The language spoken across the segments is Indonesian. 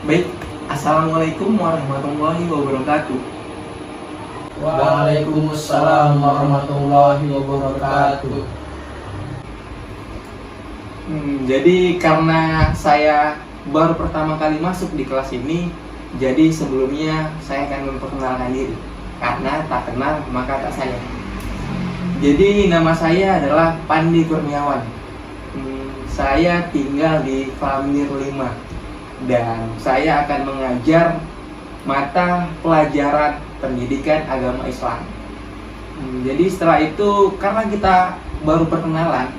Baik, Assalamualaikum warahmatullahi wabarakatuh. Waalaikumsalam warahmatullahi wabarakatuh. Jadi karena saya baru pertama kali masuk di kelas ini, jadi sebelumnya saya akan memperkenalkan diri. Karena tak kenal maka tak sayang. Jadi nama saya adalah Pandi Kurniawan. Saya tinggal di Flamir 5 dan saya akan mengajar mata pelajaran pendidikan agama Islam. Jadi setelah itu, karena kita baru perkenalan,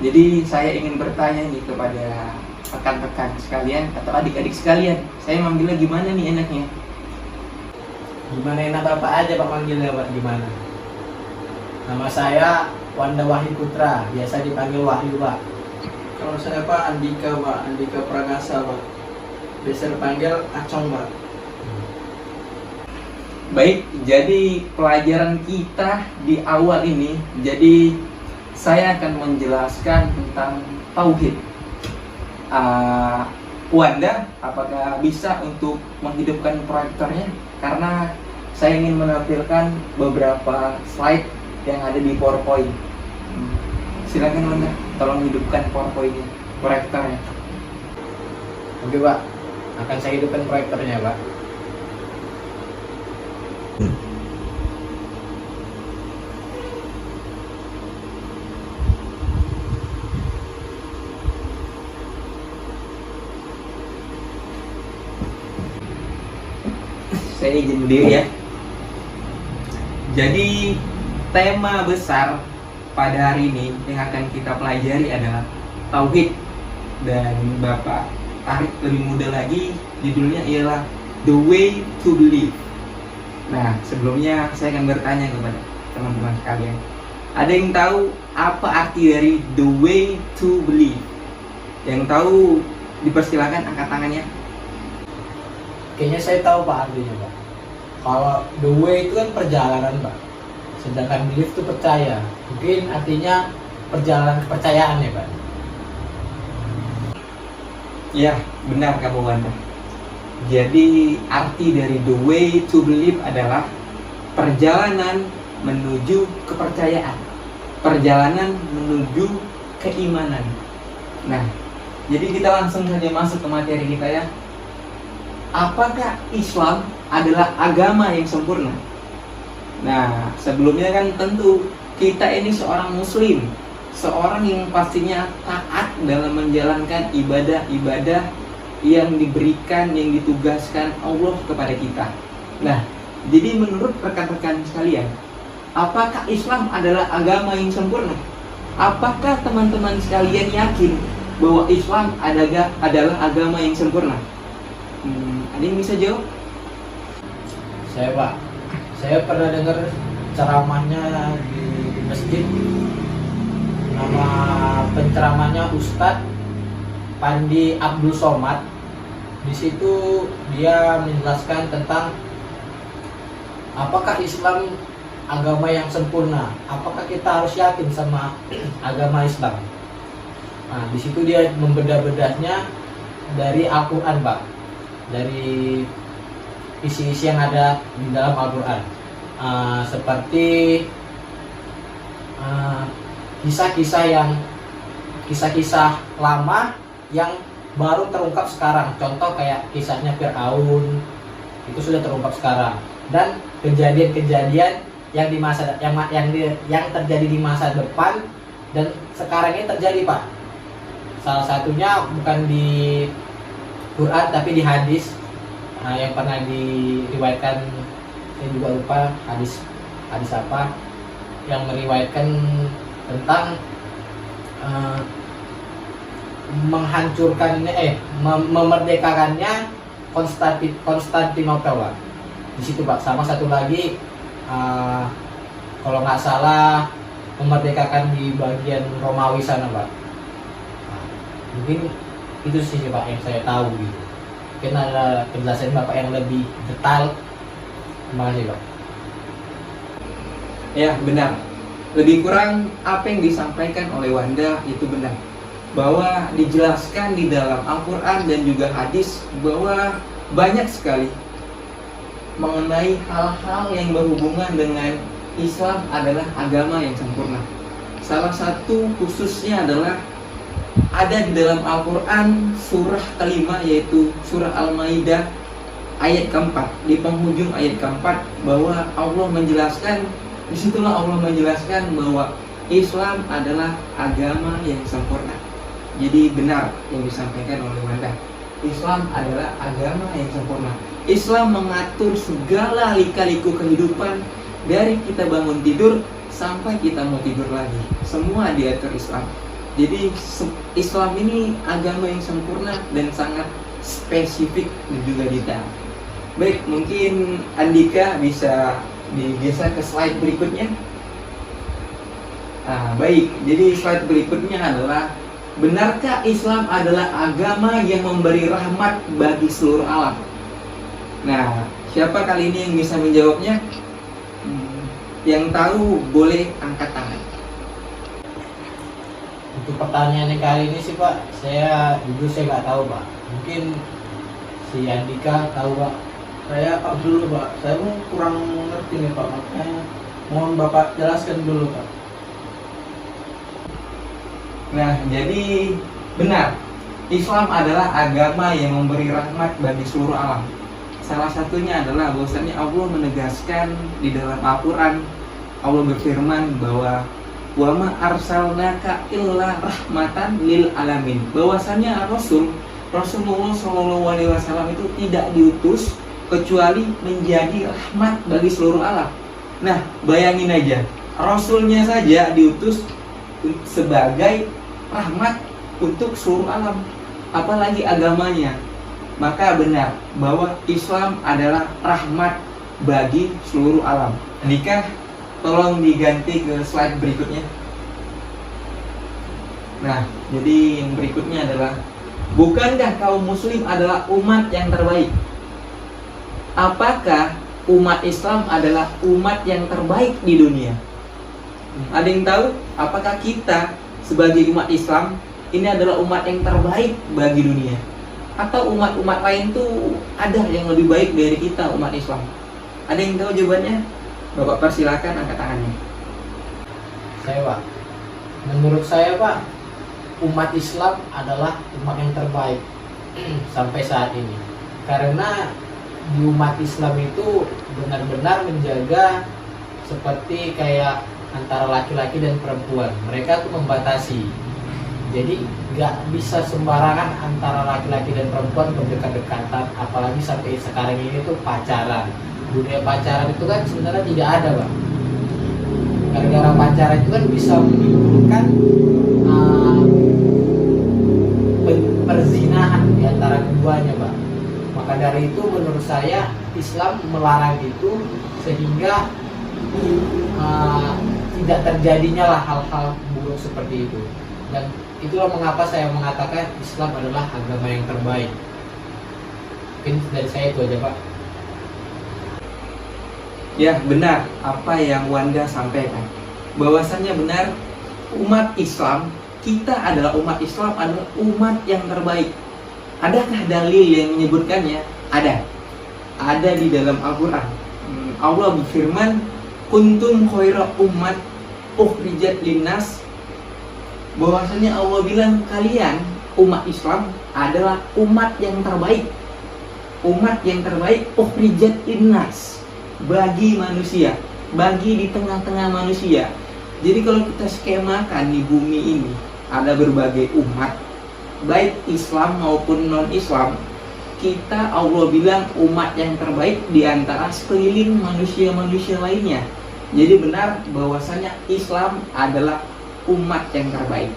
jadi saya ingin bertanya nih kepada rekan-rekan sekalian atau adik-adik sekalian, saya manggilnya gimana nih enaknya? Gimana enak Bapak aja Pak manggilnya Pak, gimana? Nama saya Wanda Wahyu Putra, biasa dipanggil Wahyu Pak. Kalau saya Pak Andika Pragasa Pak, biasa dipanggil Acong Pak. Baik, jadi pelajaran kita di awal ini, jadi saya akan menjelaskan tentang tauhid. Wanda, apakah bisa untuk menghidupkan proyektornya? Karena saya ingin menampilkan beberapa slide yang ada di PowerPoint. Silakan Wanda, tolong hidupkan PowerPoint-nya, proyektornya. Oke Pak, akan saya hidupkan proyektornya Pak. Saya izin berdiri ya. Jadi tema besar pada hari ini yang akan kita pelajari adalah tauhid, dan Bapak tarik lebih mudah lagi, judulnya ialah The Way to Believe. Nah, sebelumnya saya akan bertanya kepada teman-teman sekalian, ada yang tahu apa arti dari The Way to Believe? Yang tahu dipersilakan angkat tangannya. Kayaknya saya tahu Pak artinya Pak. Kalau the way itu kan perjalanan Pak, sedangkan belief itu percaya. Mungkin artinya perjalanan kepercayaan ya Pak. Ya, benar kamu Wanda. Jadi arti dari the way to believe adalah perjalanan menuju kepercayaan, perjalanan menuju keimanan. Nah, jadi kita langsung saja masuk ke materi kita ya. Apakah Islam adalah agama yang sempurna? Nah, sebelumnya kan tentu kita ini seorang muslim, seorang yang pastinya taat dalam menjalankan ibadah-ibadah yang diberikan, yang ditugaskan Allah kepada kita. Nah, jadi menurut rekan-rekan sekalian, apakah Islam adalah agama yang sempurna? Apakah teman-teman sekalian yakin bahwa Islam adalah agama yang sempurna? Ada yang bisa jawab? Saya Pak, saya pernah dengar ceramahnya di masjid. Nama penceramahnya Ustadz Pandi Abdul Somad. Di situ dia menjelaskan tentang apakah Islam agama yang sempurna, apakah kita harus yakin sama agama Islam. Nah, di situ dia membedah-bedahnya dari Al-Quran Pak, dari isi-isi yang ada di dalam Al-Quran, seperti kisah-kisah lama yang baru terungkap sekarang. Contoh kayak kisahnya Fir'aun, itu sudah terungkap sekarang, dan kejadian-kejadian yang di masa yang terjadi di masa depan dan sekarang ini terjadi Pak. Salah satunya bukan di Quran tapi di hadis, yang pernah diriwayatkan, saya juga lupa hadis apa yang meriwayatkan tentang menghancurkan memerdekakannya Konstantinopel Pak. Di situ Pak. Sama satu lagi kalau nggak salah memerdekakan di bagian Romawi sana Pak. Mungkin itu sih Pak yang saya tahu gitu. Mungkin ada penjelasan Bapak yang lebih detail. Terima kasih Pak. Ya, benar. Lebih kurang apa yang disampaikan oleh Wanda itu benar. bahwa dijelaskan di dalam Al-Quran dan juga hadis bahwa banyak sekali mengenai hal-hal yang berhubungan dengan Islam adalah agama yang sempurna. Salah satu khususnya adalah ada di dalam Al-Quran surah kelima, yaitu surah Al-Maidah ayat keempat. Di penghujung ayat keempat bahwa Allah menjelaskan, disitulah Allah menjelaskan bahwa Islam adalah agama yang sempurna. Jadi benar yang disampaikan oleh Wanda, Islam adalah agama yang sempurna. Islam mengatur segala lika-liku kehidupan, dari kita bangun tidur sampai kita mau tidur lagi, semua diatur Islam. Jadi Islam ini agama yang sempurna dan sangat spesifik dan juga detail. Baik, mungkin Andika bisa digeser ke slide berikutnya. Baik, jadi slide berikutnya adalah, benarkah Islam adalah agama yang memberi rahmat bagi seluruh alam? Nah, siapa kali ini yang bisa menjawabnya? Yang tahu boleh angkat tangan. Untuk pertanyaannya kali ini sih Pak, jujur saya nggak tahu Pak. Mungkin si Andika tahu Pak. Saya dulu Pak, saya kurang ngerti nih Pak, makanya mohon Bapak jelaskan dulu Pak. Nah, jadi benar, Islam adalah agama yang memberi rahmat bagi seluruh alam. Salah satunya adalah bahwasanya Allah menegaskan di dalam Al-Quran, Allah berfirman bahwa wa ma arsalnaka illa rahmatan lil alamin, bahwasanya Rasulullah SAW itu tidak diutus kecuali menjadi rahmat bagi seluruh alam. Nah, bayangin aja, Rasulnya saja diutus sebagai rahmat untuk seluruh alam, apalagi agamanya. Maka benar bahwa Islam adalah rahmat bagi seluruh alam. Andika, tolong diganti ke slide berikutnya. Nah, jadi yang berikutnya adalah, bukankah kaum muslim adalah umat yang terbaik? Apakah umat Islam adalah umat yang terbaik di dunia? Ada yang tahu apakah kita sebagai umat Islam ini adalah umat yang terbaik bagi dunia? Atau umat-umat lain tuh ada yang lebih baik dari kita umat Islam? Ada yang tahu jawabannya? Bapak persilakan angkat tangannya. Saya Pak, menurut saya Pak, umat Islam adalah umat yang terbaik sampai saat ini. Karena di umat Islam itu benar-benar menjaga seperti kayak antara laki-laki dan perempuan. Mereka tuh membatasi. Jadi nggak bisa sembarangan antara laki-laki dan perempuan berdekat-dekatan, apalagi sampai sekarang ini tuh pacaran. Budaya pacaran itu kan sebenarnya tidak ada Bang. Gara-gara pacaran itu kan bisa menimbulkan perzinahan di antara keduanya Bang. Maka dari itu menurut saya Islam melarang itu sehingga tidak terjadinya lah hal-hal buruk seperti itu. Dan itulah mengapa saya mengatakan Islam adalah agama yang terbaik. Mungkin dari saya itu aja Pak. Ya, benar apa yang Wanda sampaikan, bahwasannya benar, umat Islam, kita adalah umat Islam, adalah umat yang terbaik. Adakah dalil yang menyebutkannya? Ada di dalam Al-Quran. Allah berfirman, kuntum khaira ummat ukhrijat linnas, bahwasanya Allah bilang kalian umat Islam adalah umat yang terbaik. Umat yang terbaik ukhrijat linnas, bagi manusia, bagi di tengah-tengah manusia. Jadi kalau kita skemakan di bumi ini ada berbagai umat, baik Islam maupun non-Islam, kita Allah bilang umat yang terbaik di antara sekeliling manusia-manusia lainnya. Jadi benar bahwasanya Islam adalah umat yang terbaik.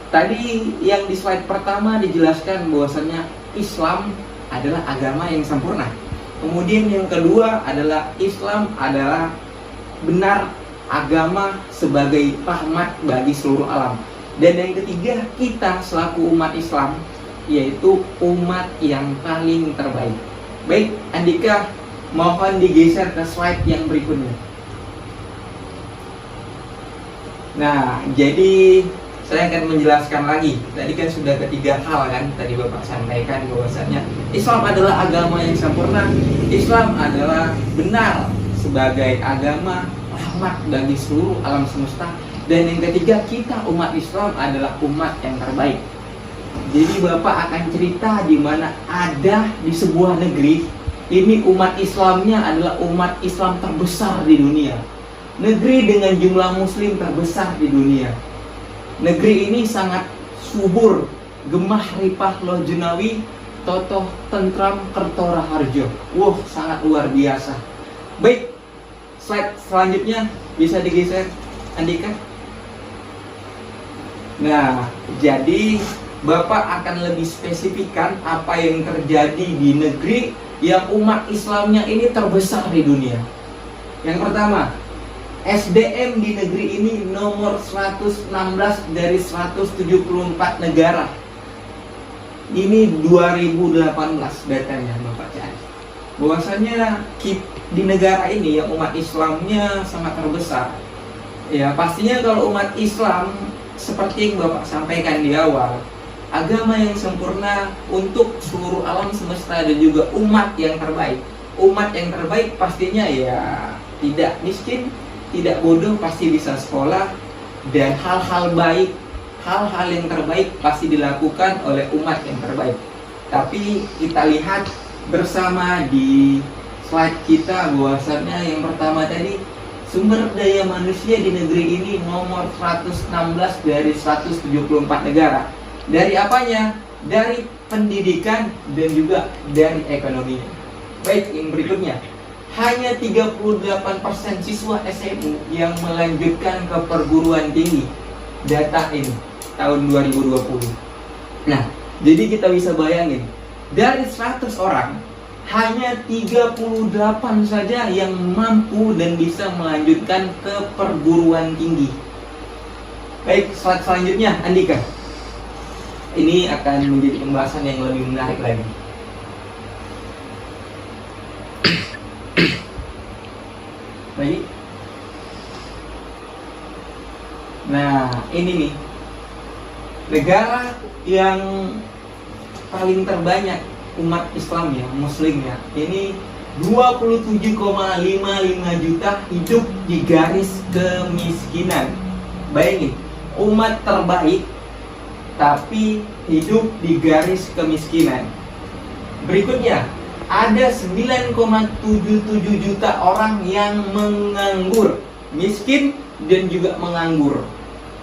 Tadi yang di slide pertama dijelaskan bahwasanya Islam adalah agama yang sempurna. Kemudian yang kedua adalah Islam adalah benar agama sebagai rahmat bagi seluruh alam. Dan yang ketiga, kita selaku umat Islam yaitu umat yang paling terbaik. Baik, Andika, mohon digeser ke slide yang berikutnya. Nah, jadi saya akan menjelaskan lagi. Tadi kan sudah ketiga hal kan, tadi Bapak sampaikan bahwasanya Islam adalah agama yang sempurna. Islam adalah benar sebagai agama rahmat bagi seluruh alam semesta. Dan yang ketiga, kita umat Islam adalah umat yang terbaik. Jadi Bapak akan cerita di mana ada di sebuah negeri, ini umat Islamnya adalah umat Islam terbesar di dunia. Negeri dengan jumlah muslim terbesar di dunia. Negeri ini sangat subur, gemah ripah loh junawi, totoh tentram kertora harjo. Wah, sangat luar biasa. Baik, slide selanjutnya bisa digeser, Andika. Nah, jadi Bapak akan lebih spesifikkan apa yang terjadi di negeri yang umat Islamnya ini terbesar di dunia. Yang pertama, SDM di negeri ini nomor 116 dari 174 negara. Ini 2018 datanya Bapak cari. Bahwasanya di negara ini yang umat Islamnya sangat terbesar. Ya, pastinya kalau umat Islam seperti yang Bapak sampaikan di awal, agama yang sempurna untuk seluruh alam semesta dan juga umat yang terbaik. Umat yang terbaik pastinya ya tidak miskin, tidak bodoh, pasti bisa sekolah, dan hal-hal baik, hal-hal yang terbaik pasti dilakukan oleh umat yang terbaik. Tapi kita lihat bersama di slide kita bahwasannya yang pertama tadi, sumber daya manusia di negeri ini nomor 116 dari 174 negara. Dari apanya? Dari pendidikan dan juga dari ekonomi. Baik, yang berikutnya, hanya 38% siswa SMU yang melanjutkan ke perguruan tinggi. Data ini tahun 2020. Nah, jadi kita bisa bayangin, dari 100 orang hanya 38 saja yang mampu dan bisa melanjutkan ke perguruan tinggi. Baik, slide selanjutnya, Andika. Ini akan menjadi pembahasan yang lebih menarik lagi. Baik. Nah, ini nih negara yang paling terbanyak umat Islamnya, Muslimnya. Ini 27,55 juta hidup di garis kemiskinan. Bayangin, umat terbaik tapi hidup di garis kemiskinan. Berikutnya, ada 9,77 juta orang yang menganggur, miskin dan juga menganggur.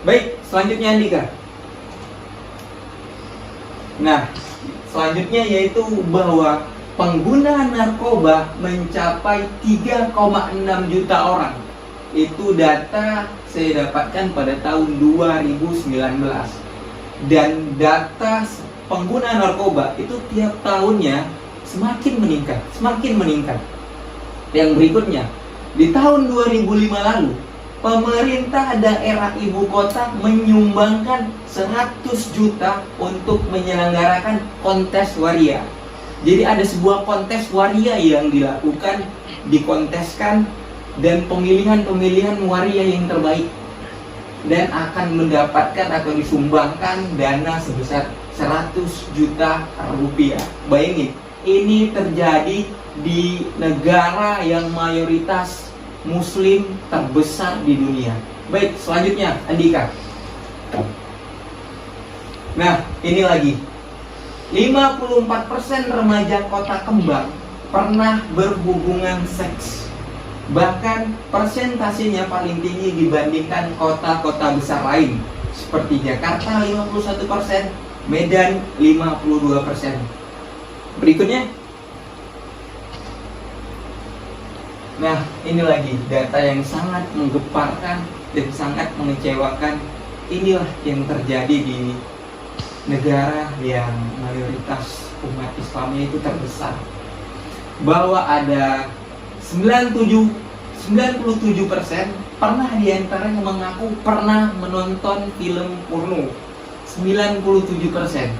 Baik, selanjutnya Andika. Nah, selanjutnya yaitu bahwa pengguna narkoba mencapai 3,6 juta orang. Itu data saya dapatkan pada tahun 2019. Dan data pengguna narkoba itu tiap tahunnya semakin meningkat. Yang berikutnya, di tahun 2005 lalu, pemerintah daerah ibu kota menyumbangkan 100 juta untuk menyelenggarakan kontes waria. Jadi ada sebuah kontes waria yang dilakukan, dikonteskan, dan pemilihan waria yang terbaik, dan akan mendapatkan atau disumbangkan dana sebesar 100 juta rupiah. Bayangin, ini terjadi di negara yang mayoritas muslim terbesar di dunia. Baik, selanjutnya Andika. Nah, ini lagi, 54% remaja kota kembang pernah berhubungan seks. Bahkan persentasenya paling tinggi dibandingkan kota-kota besar lain seperti Jakarta 51%, Medan 52%. Berikutnya. Nah, ini lagi data yang sangat menggemparkan dan sangat mengecewakan. Inilah yang terjadi di negara yang mayoritas umat Islamnya itu terbesar. Bahwa ada 97% pernah diantaranya mengaku pernah menonton film porno. 97%.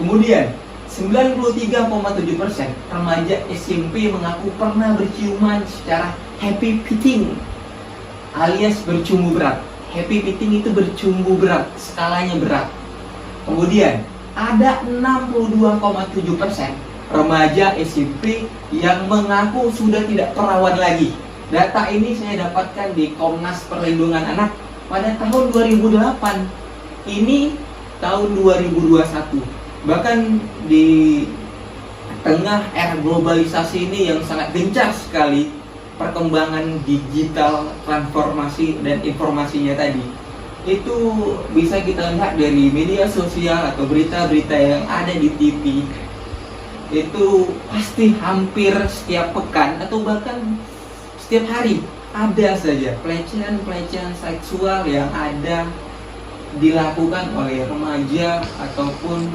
Kemudian 93,7% remaja SMP mengaku pernah berciuman secara happy pitting alias bercumbu berat. happy meeting itu bercumbu berat, skalanya berat. Kemudian ada 62,7% remaja SMP yang mengaku sudah tidak perawan lagi. Data ini saya dapatkan di Komnas Perlindungan Anak pada tahun 2008. Ini tahun 2021. Bahkan di tengah era globalisasi ini yang sangat gencar sekali, perkembangan digital, transformasi dan informasinya tadi, itu bisa kita lihat dari media sosial atau berita-berita yang ada di TV. Itu pasti hampir setiap pekan atau bahkan setiap hari ada saja pelecehan seksual yang ada dilakukan oleh remaja ataupun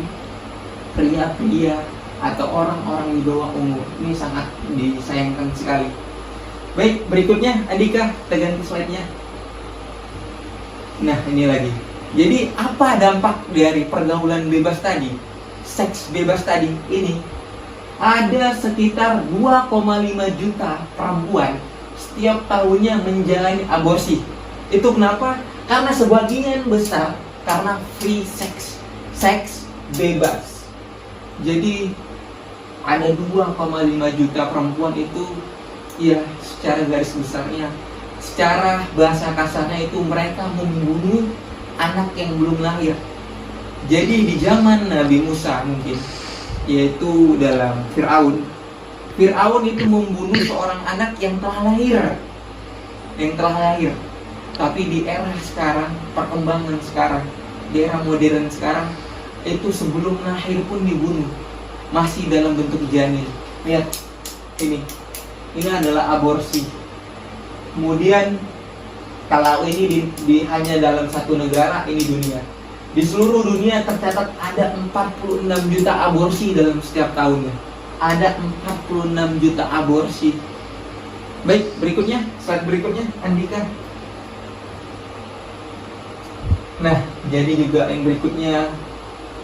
pria-pria atau orang-orang di bawah umur. Ini sangat disayangkan sekali. Baik, berikutnya Andika, kita ganti slide-nya. Nah, ini lagi. Jadi, apa dampak dari pergaulan bebas tadi? Seks bebas tadi ini? Ada sekitar 2,5 juta perempuan setiap tahunnya menjalani aborsi. Itu kenapa? Karena sebagian besar karena free sex, seks bebas. Jadi ada 2,5 juta perempuan itu, ya secara garis besarnya, secara bahasa kasarnya itu mereka membunuh anak yang belum lahir. Jadi di zaman Nabi Musa mungkin, yaitu dalam Fir'aun itu membunuh seorang anak yang telah lahir. Tapi di era sekarang, perkembangan sekarang, di era modern sekarang, itu sebelum lahir pun dibunuh, masih dalam bentuk janin. Lihat, ini adalah aborsi. Kemudian kalau ini hanya dalam satu negara, ini dunia. Di seluruh dunia tercatat ada 46 juta aborsi dalam setiap tahunnya. Ada 46 juta aborsi. Baik, berikutnya, slide berikutnya, Andika. Nah, jadi juga yang berikutnya,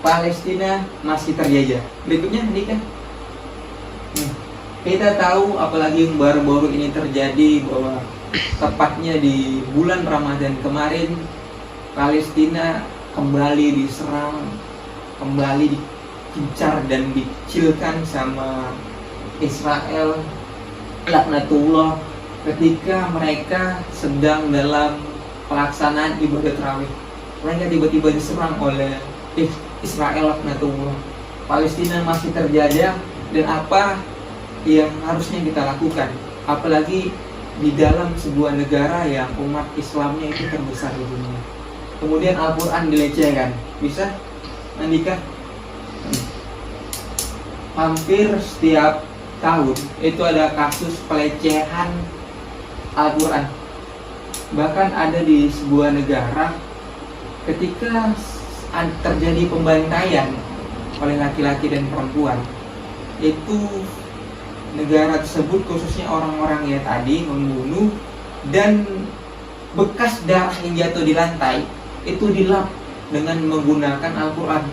Palestina masih terjajah. Berikutnya, Andika. Kita tahu, apalagi yang baru-baru ini terjadi, bahwa tepatnya di bulan Ramadan kemarin, Palestina kembali diserang, kembali diincar dan dikecilkan sama Israel, laknatullah, ketika mereka sedang dalam pelaksanaan ibadah tarawih. Mereka tiba-tiba diserang oleh Israel, laknatullah. Palestina masih terjajah, dan apa yang harusnya kita lakukan, apalagi di dalam sebuah negara yang umat Islamnya itu terbesar di dunia. Kemudian Al-Quran dilecehkan. Bisa, Andika? Hampir setiap tahun itu ada kasus pelecehan Al-Quran. Bahkan ada di sebuah negara, ketika terjadi pembantaian oleh laki-laki dan perempuan, itu negara tersebut, khususnya orang-orang yang tadi membunuh, dan bekas darah yang jatuh di lantai itu dilap dengan menggunakan Al-Quran.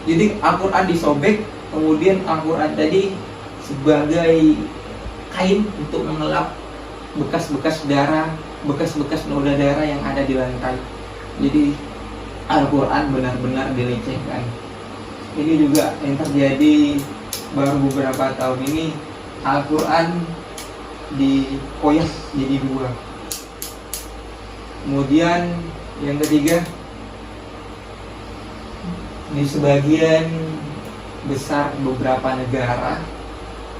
Jadi Al-Quran disobek, kemudian Al-Quran tadi sebagai kain untuk mengelap bekas-bekas darah, bekas-bekas noda darah yang ada di lantai. Jadi Al-Quran benar-benar dilecehkan. Ini juga yang terjadi baru beberapa tahun ini. Al-Quran dikoyak jadi dua. Kemudian yang ketiga, di sebagian besar beberapa negara,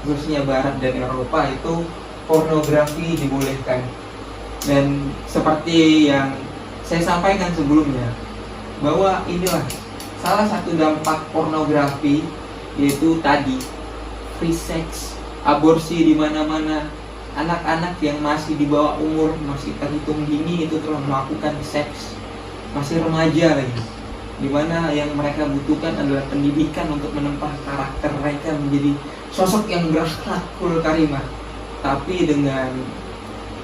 khususnya Barat dan Eropa, itu pornografi dibolehkan. Dan seperti yang saya sampaikan sebelumnya, bahwa inilah salah satu dampak pornografi, yaitu tadi free sex, aborsi di mana-mana. Anak-anak yang masih di bawah umur, masih terhitung dini, itu telah melakukan seks, masih remaja lagi, dimana yang mereka butuhkan adalah pendidikan untuk menempah karakter mereka menjadi sosok yang berakhlakul karimah. Tapi dengan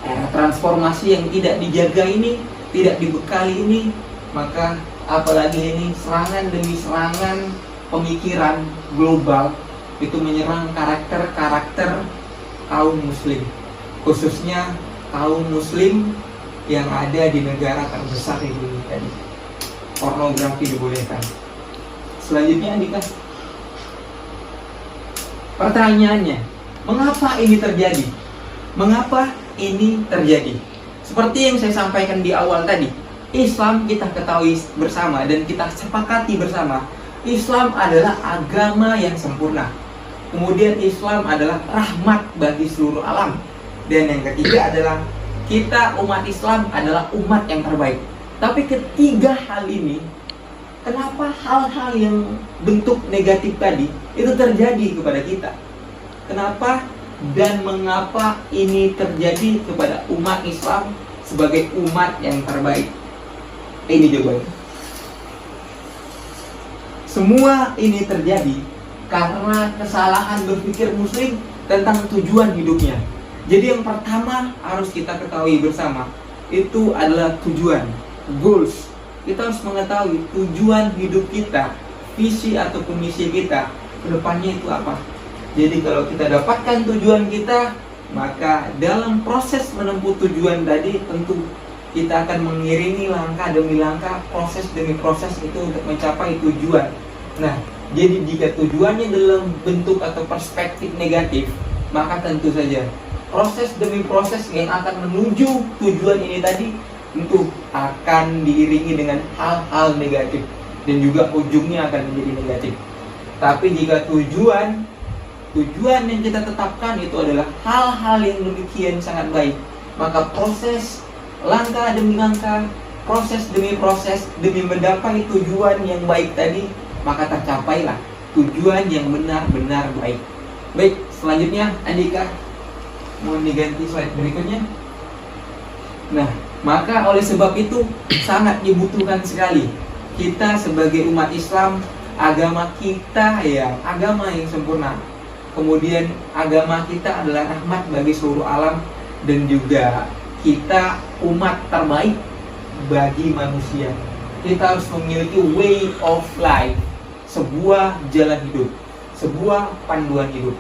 era transformasi yang tidak dijaga ini, tidak dibekali ini, maka apalagi ini serangan demi serangan pemikiran global itu menyerang karakter-karakter kaum muslim, khususnya kaum muslim yang ada di negara terbesar di dunia tadi. Pornografi dibolehkan. Selanjutnya Andika, pertanyaannya, mengapa ini terjadi? Mengapa ini terjadi? Seperti yang saya sampaikan di awal tadi, Islam kita ketahui bersama dan kita sepakati bersama, Islam adalah agama yang sempurna. Kemudian Islam adalah rahmat bagi seluruh alam. Dan yang ketiga adalah kita umat Islam adalah umat yang terbaik. Tapi ketiga hal ini, kenapa hal-hal yang bentuk negatif tadi itu terjadi kepada kita? Kenapa dan mengapa ini terjadi kepada umat Islam sebagai umat yang terbaik? Ini jawabannya. Semua ini terjadi karena kesalahan berpikir muslim tentang tujuan hidupnya. Jadi yang pertama harus kita ketahui bersama, itu adalah tujuan, goals. Kita harus mengetahui tujuan hidup kita, visi ataupun misi kita ke depannya itu apa. Jadi kalau kita dapatkan tujuan kita, maka dalam proses menempuh tujuan tadi tentu kita akan mengiringi langkah demi langkah, proses demi proses itu untuk mencapai tujuan. Nah, jadi jika tujuannya dalam bentuk atau perspektif negatif, maka tentu saja proses demi proses yang akan menuju tujuan ini tadi tentu akan diiringi dengan hal-hal negatif dan juga ujungnya akan menjadi negatif. Tapi jika tujuan yang kita tetapkan itu adalah hal-hal yang demikian sangat baik, maka proses langkah demi langkah, proses demi proses demi mendapat tujuan yang baik tadi, maka tercapailah tujuan yang benar-benar baik. Baik, selanjutnya Andika mau diganti slide berikutnya. Nah, maka oleh sebab itu sangat dibutuhkan sekali kita sebagai umat Islam, agama kita yang agama yang sempurna. Kemudian agama kita adalah rahmat bagi seluruh alam dan juga kita umat terbaik bagi manusia. Kita harus memiliki way of life, sebuah jalan hidup, sebuah panduan hidup.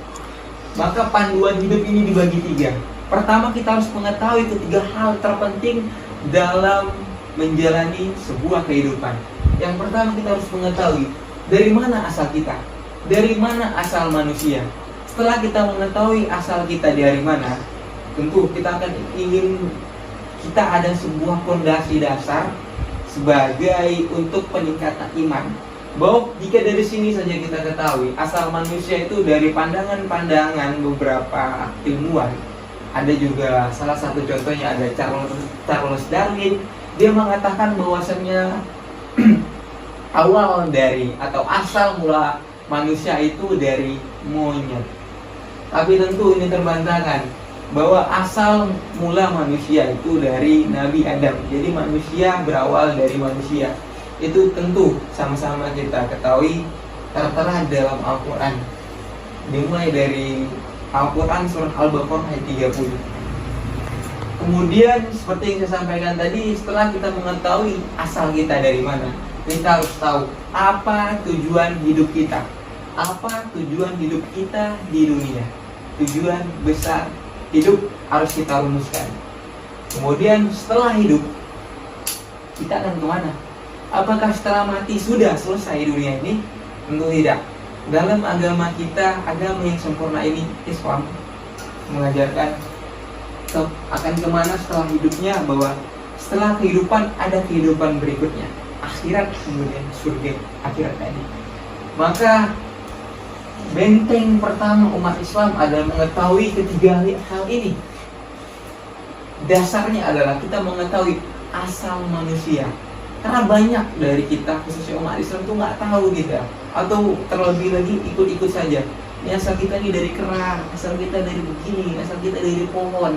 Maka panduan hidup ini dibagi tiga. Pertama, kita harus mengetahui ketiga hal terpenting dalam menjalani sebuah kehidupan. Yang pertama, kita harus mengetahui dari mana asal kita, dari mana asal manusia. Setelah kita mengetahui asal kita dari mana, tentu kita akan ingin kita ada sebuah fondasi dasar sebagai untuk peningkatan iman. Bahwa jika dari sini saja kita ketahui asal manusia itu dari pandangan-pandangan beberapa ilmuwan, ada juga salah satu contohnya ada Charles Darwin. Dia mengatakan bahwasannya awal dari atau asal mula manusia itu dari monyet. Tapi tentu ini terbantahkan bahwa asal mula manusia itu dari Nabi Adam. Jadi manusia berawal dari manusia. Itu tentu sama-sama kita ketahui tertera dalam Al-Quran. Dimulai dari Al-Quran surat Al-Baqarah ayat 30. Kemudian seperti yang saya sampaikan tadi, setelah kita mengetahui asal kita dari mana, kita harus tahu apa tujuan hidup kita, apa tujuan hidup kita di dunia. Tujuan besar hidup harus kita rumuskan. Kemudian setelah hidup, kita akan kemana? Apakah setelah mati sudah selesai dunia ini? Tentu tidak. Dalam agama kita, agama yang sempurna ini, Islam, mengajarkan akan kemana setelah hidupnya, bahwa setelah kehidupan ada kehidupan berikutnya, akhirat, kemudian surga akhirat tadi. Maka benteng pertama umat Islam adalah mengetahui ketiga hal ini. Dasarnya adalah kita mengetahui asal manusia. Karena banyak dari kita, khususnya umat Islam itu nggak tahu kita, atau terlebih lagi ikut-ikut saja. Ini asal kita ini dari kera, asal kita dari begini, asal kita dari pohon,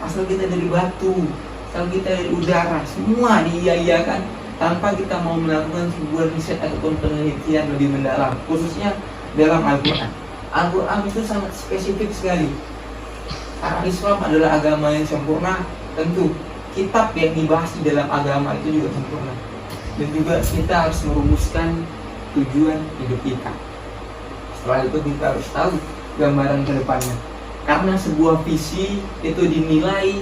asal kita dari batu, asal kita dari udara, semua diiyakan tanpa kita mau melakukan sebuah riset ataupun penelitian lebih mendalam, khususnya dalam Al-Quran. Al-Quran itu sangat spesifik sekali. Karena Islam adalah agama yang sempurna, tentu kitab yang dibahas di dalam agama itu juga sempurna. Dan juga kita harus merumuskan tujuan hidup kita. Setelah itu kita harus tahu gambaran ke depannya. Karena sebuah visi itu dinilai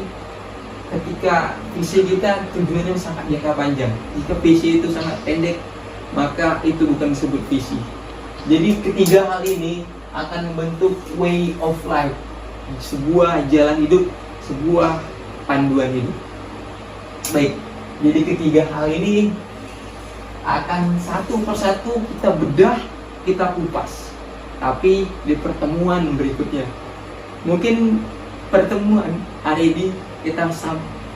ketika visi kita tujuannya sangat jangka panjang. Jika visi itu sangat pendek, maka itu bukan disebut visi. Jadi ketiga hal ini akan membentuk way of life, sebuah jalan hidup, sebuah panduan hidup. Baik, jadi ketiga hal ini akan satu persatu kita bedah, kita kupas. Tapi di pertemuan berikutnya, mungkin pertemuan hari ini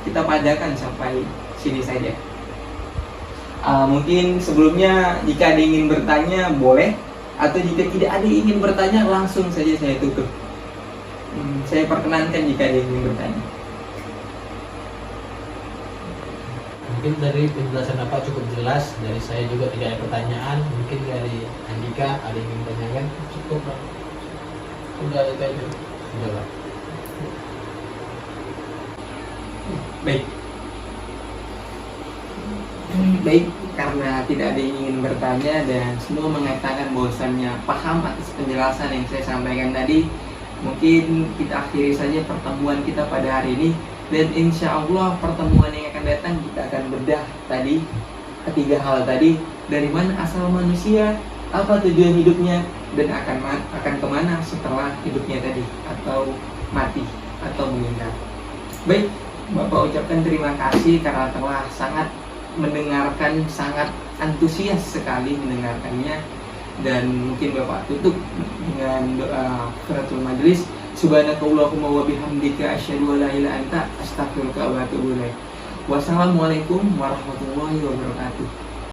kita padakan sampai sini saja. Mungkin sebelumnya jika ada yang ingin bertanya boleh, atau jika tidak ada yang ingin bertanya langsung saja saya tutup. Saya perkenankan jika ada yang ingin bertanya. Mungkin dari penjelasan Bapak cukup jelas, dari saya juga tidak ada pertanyaan. Mungkin dari Andika ada yang ingin bertanyakan? Cukup Pak. Udah itu aja. Sudah Pak. Baik. Baik, karena tidak ada yang ingin bertanya dan semua mengatakan bahwasannya paham atas penjelasan yang saya sampaikan tadi, mungkin kita akhiri saja pertemuan kita pada hari ini. Dan insya Allah pertemuan yang akan datang kita akan bedah tadi ketiga hal tadi, dari mana asal manusia, apa tujuan hidupnya, dan akan kemana setelah hidupnya tadi, atau mati atau meninggal. Baik, Bapak ucapkan terima kasih karena telah sangat mendengarkan, sangat antusias sekali mendengarkannya. Dan mungkin Bapak tutup dengan doa kafaratul majlis. Subhanakallahumma wa bihamdika asyhadu an la ilaha illa anta astaghfiruka wa atubu ilaik. Wassalamualaikum warahmatullahi wabarakatuh.